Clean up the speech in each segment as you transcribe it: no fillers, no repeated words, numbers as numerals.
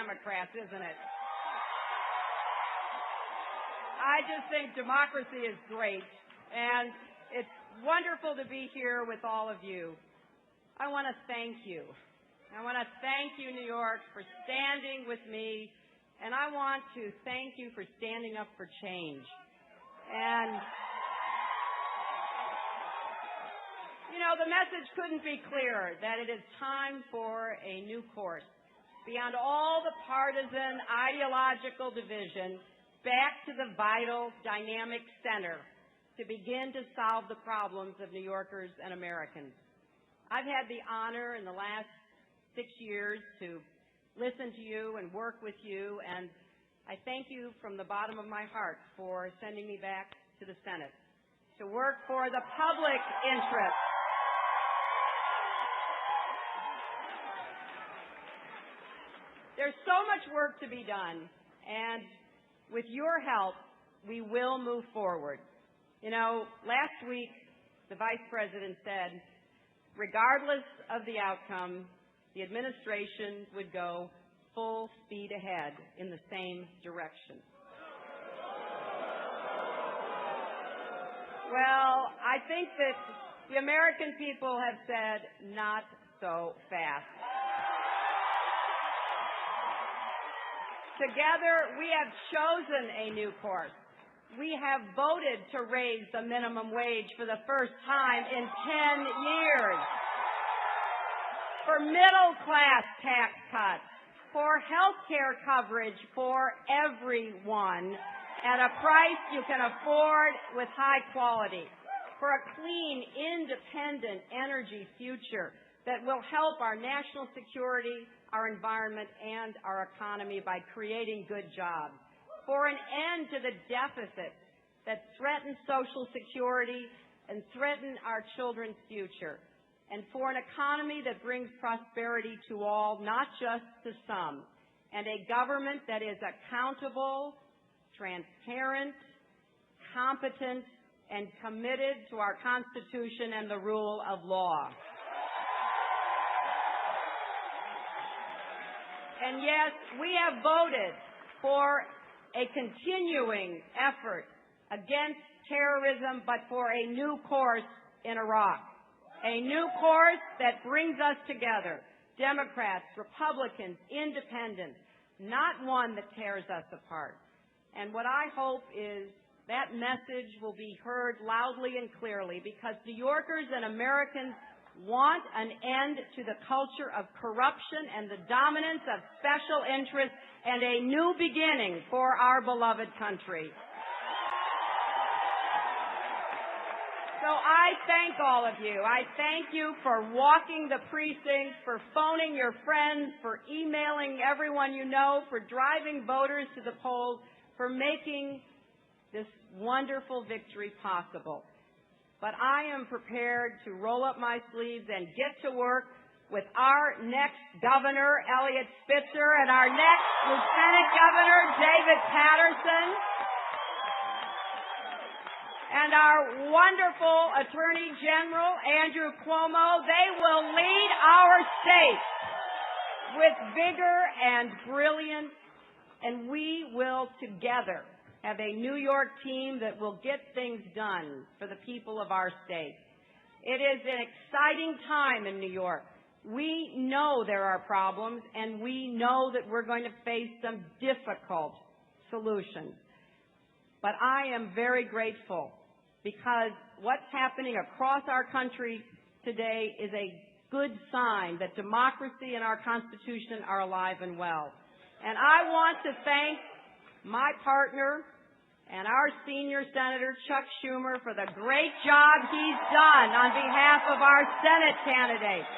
Democrats, isn't it? I just think democracy is great, and it's wonderful to be here with all of you. I want to thank you. I want to thank you, New York, for standing with me, and I want to thank you for standing up for change. And, you know, the message couldn't be clearer that it is time for a new course. Beyond all the partisan ideological division, back to the vital, dynamic center to begin to solve the problems of New Yorkers and Americans. I've had the honor in the last 6 years to listen to you and work with you, and I thank you from the bottom of my heart for sending me back to the Senate to work for the public interest. There's so much work to be done, and with your help, we will move forward. You know, last week, the Vice President said, regardless of the outcome, the administration would go full speed ahead in the same direction. Well, I think that the American people have said, not so fast. Together, we have chosen a new course. We have voted to raise the minimum wage for the first time in 10 years. For middle-class tax cuts, for health care coverage for everyone at a price you can afford with high quality, for a clean, independent energy future that will help our national security, our environment, and our economy by creating good jobs, for an end to the deficits that threaten Social Security and threaten our children's future, and for an economy that brings prosperity to all, not just to some, and a government that is accountable, transparent, competent, and committed to our Constitution and the rule of law. And yes, we have voted for a continuing effort against terrorism, but for a new course in Iraq. A new course that brings us together, Democrats, Republicans, independents, not one that tears us apart. And what I hope is that message will be heard loudly and clearly, because New Yorkers and Americans want an end to the culture of corruption and the dominance of special interests and a new beginning for our beloved country. So I thank all of you. I thank you for walking the precincts, for phoning your friends, for emailing everyone you know, for driving voters to the polls, for making this wonderful victory possible. But I am prepared to roll up my sleeves and get to work with our next governor, Eliot Spitzer, and our next lieutenant governor, David Paterson, and our wonderful Attorney General, Andrew Cuomo. They will lead our state with vigor and brilliance, and we will together have a New York team that will get things done for the people of our state. It is an exciting time in New York. We know there are problems, and we know that we're going to face some difficult solutions. But I am very grateful, because what's happening across our country today is a good sign that democracy and our Constitution are alive and well. And I want to thank my partner and our senior Senator, Chuck Schumer, for the great job he's done on behalf of our Senate candidates.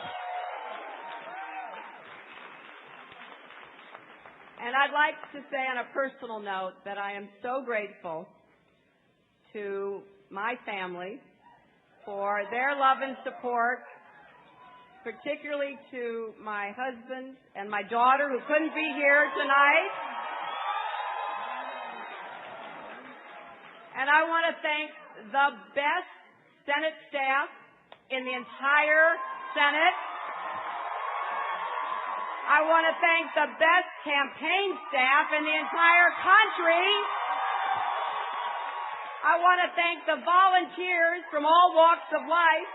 And I'd like to say on a personal note that I am so grateful to my family for their love and support, particularly to my husband and my daughter who couldn't be here tonight. And I want to thank the best Senate staff in the entire Senate. I want to thank the best campaign staff in the entire country. I want to thank the volunteers from all walks of life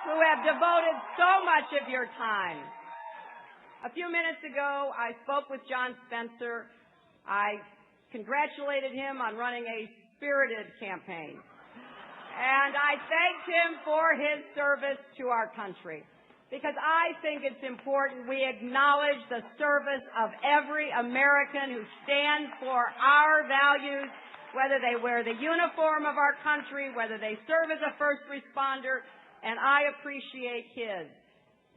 who have devoted so much of your time. A few minutes ago, I spoke with John Spencer. I congratulated him on running a spirited campaign. And I thanked him for his service to our country, because I think it's important we acknowledge the service of every American who stands for our values, whether they wear the uniform of our country, whether they serve as a first responder, and I appreciate his.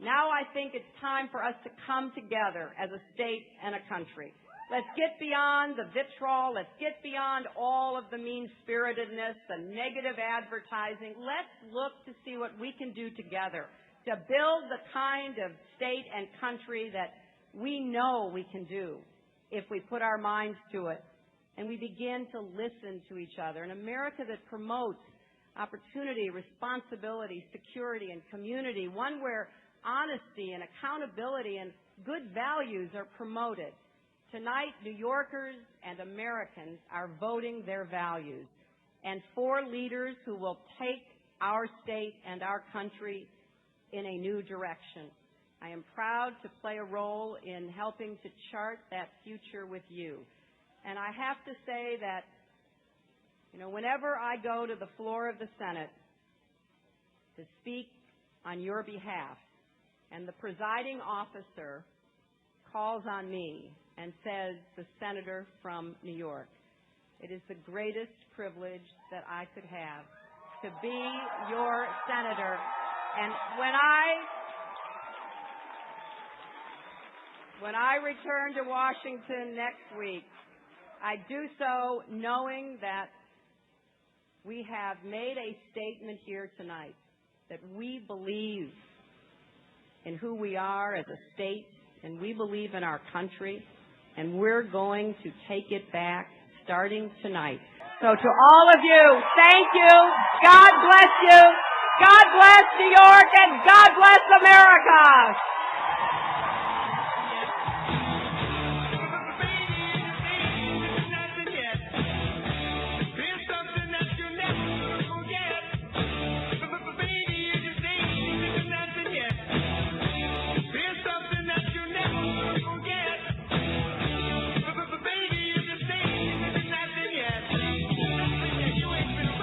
Now I think it's time for us to come together as a state and a country. Let's get beyond the vitriol. Let's get beyond all of the mean-spiritedness, the negative advertising. Let's look to see what we can do together to build the kind of state and country that we know we can do if we put our minds to it and we begin to listen to each other. An America that promotes opportunity, responsibility, security, and community, one where honesty and accountability and good values are promoted. Tonight, New Yorkers and Americans are voting their values, and for leaders who will take our state and our country in a new direction. I am proud to play a role in helping to chart that future with you. And I have to say that, whenever I go to the floor of the Senate to speak on your behalf, and the presiding officer calls on me and says, the senator from New York, it is the greatest privilege that I could have to be your senator. And when I return to Washington next week, I do so knowing that we have made a statement here tonight that we believe in who we are as a state, and we believe in our country, and we're going to take it back starting tonight. So to all of you, thank you. God bless you. God bless New York, and God bless America.